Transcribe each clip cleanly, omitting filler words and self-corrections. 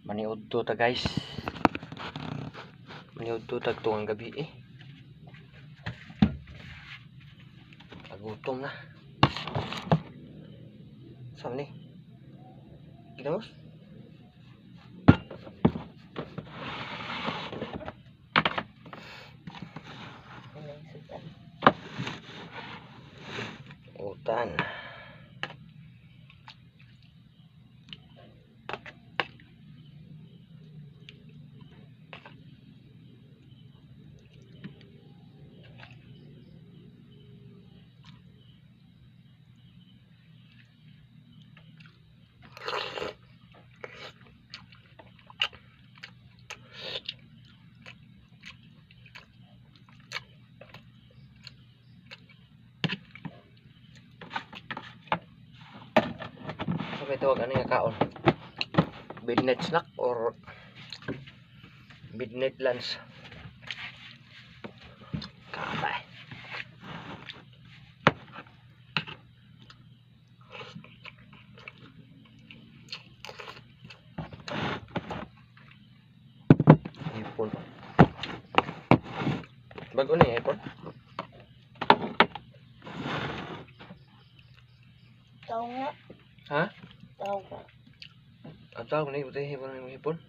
Maniud to ta guys. Maniud to tag tuwang gabi eh. Nagutom na. Saan ni? Ginamos? Utan. May tawag ano yung kaon? Midnight snack or midnight lunch? Kabay. Hipon. Bago na yung hipon? Tao nga. Ha? Tao nga. Ang tawag na yung hipon?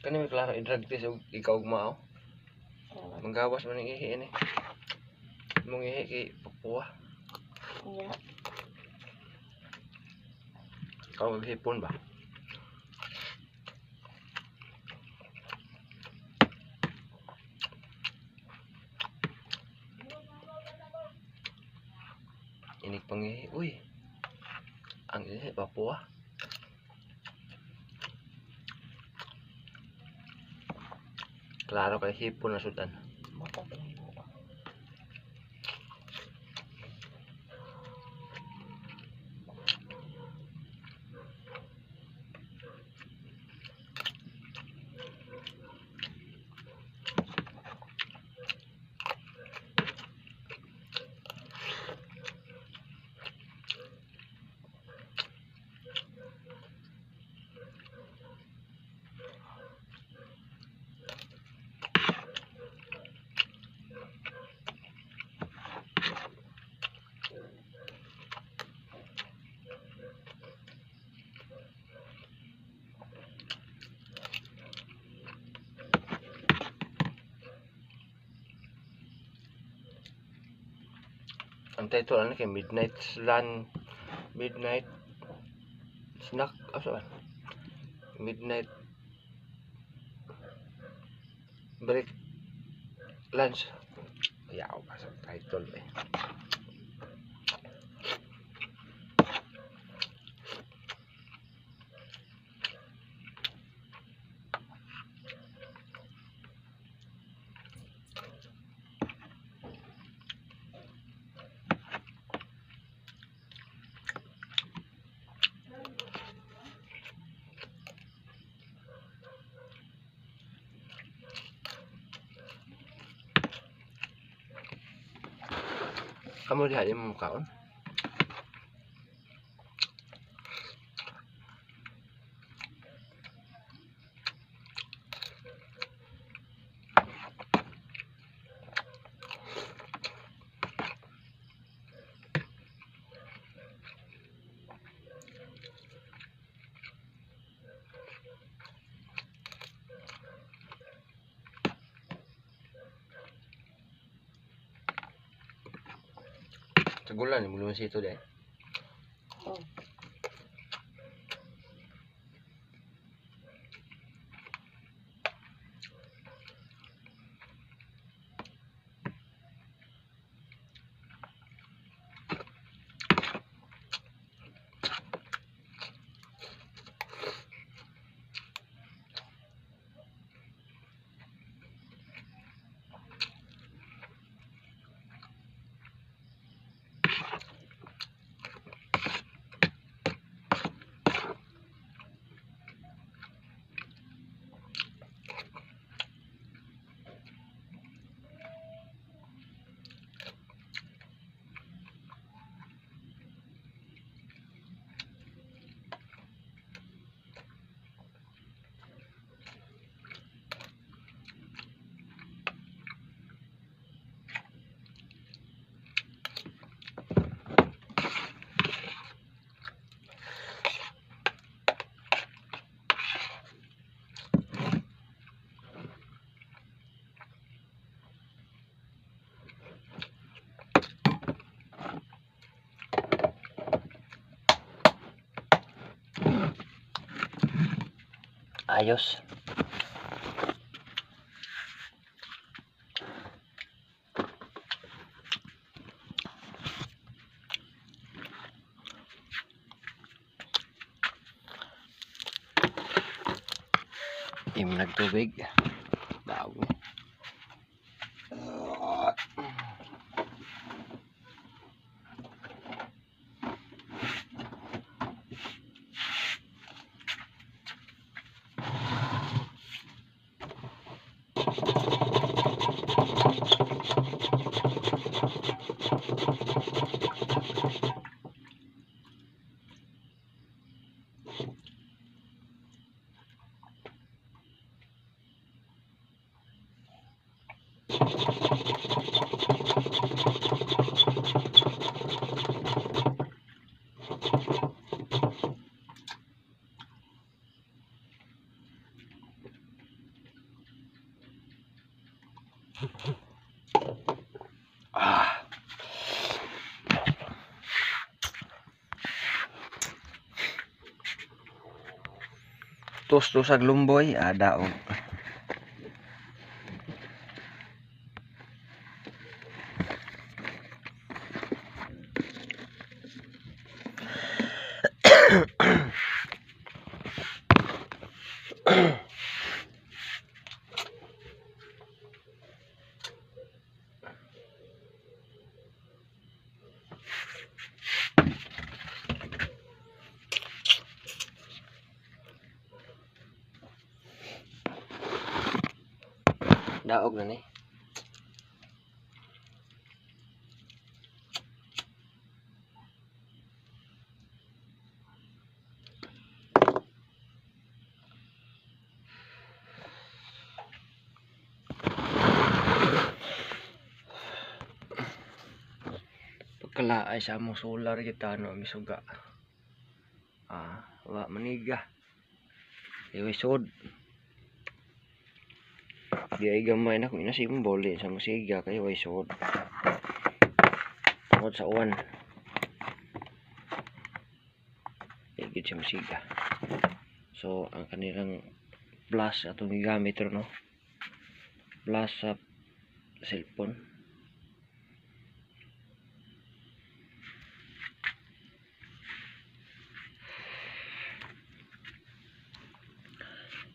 Kani may klaro i-drug test o ikaw gumao? Manggawas man ang ihi ini. Mong ihi kay papuwa. Nga. Ikaw maghipon ba? Inig pang ihi. Uy. Ang ihi papuwa. Klaro kay hipon na sudan. Ang title ano kay midnight snack apa? Midnight break lunch. Yaw pa sa title eh. Kamu lihat yung mukha ko. Segulan belum situ deh. Oh. maayos. Nagtubig. Daw. Tus-tusag lumboy, daog. Daog na ni. Pagkalaay sa among solar kita no misuga. Wa maniga. Iwisod. Di ay gamay na kung inasimbol sa musiga kayo ay sod. Tungod sa uwan. Igit sa musiga. So ang kanilang plus atong gigamit no. Plus sa cellphone.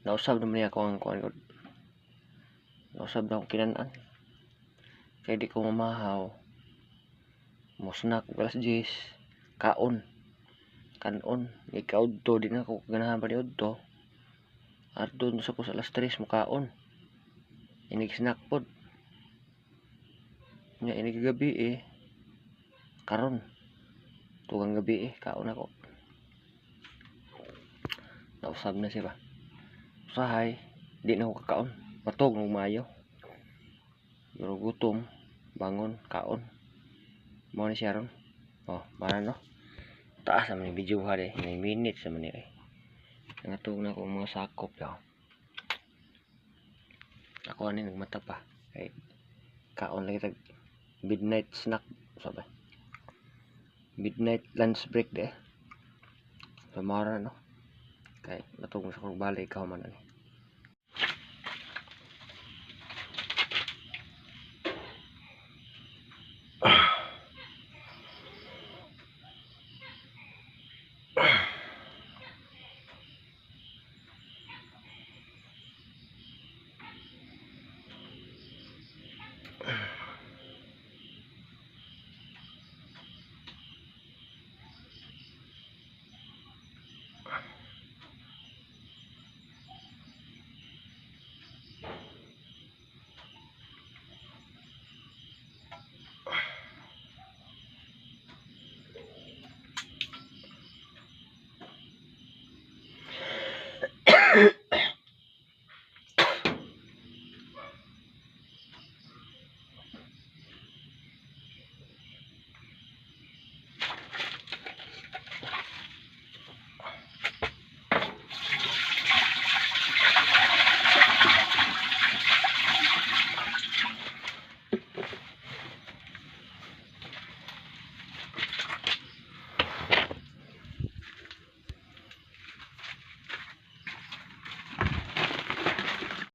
Nausab naman niya ako ang kuwan ko. Nausab na akong kinanaan. Kaya di ko mamahaw. Mo snack alas 10. Kaon. Kanon. Ikaw to. Di na ako ganahan pa ni Udto. At doon sa ko sa alas 3 mo kaon. Inig snack pod. Nya inig gabi karon. Tugang gabi kaon ako. Nausab na siya ba. Usahay. Di na ako kakaon. Patog ng mayo. Pero gutom. Bangon. Kaon. Mo ni siya ron. Mana no. Taas naman yung video ha de. 9 minutes naman nila. Nangatog na ako mga sakop daw. Ako ani nagmata pa. Kay kaon lagi tag midnight snack. Sabi. Midnight lunch break de. Pamara no. Kay matog sa kong balik ikaw man ani.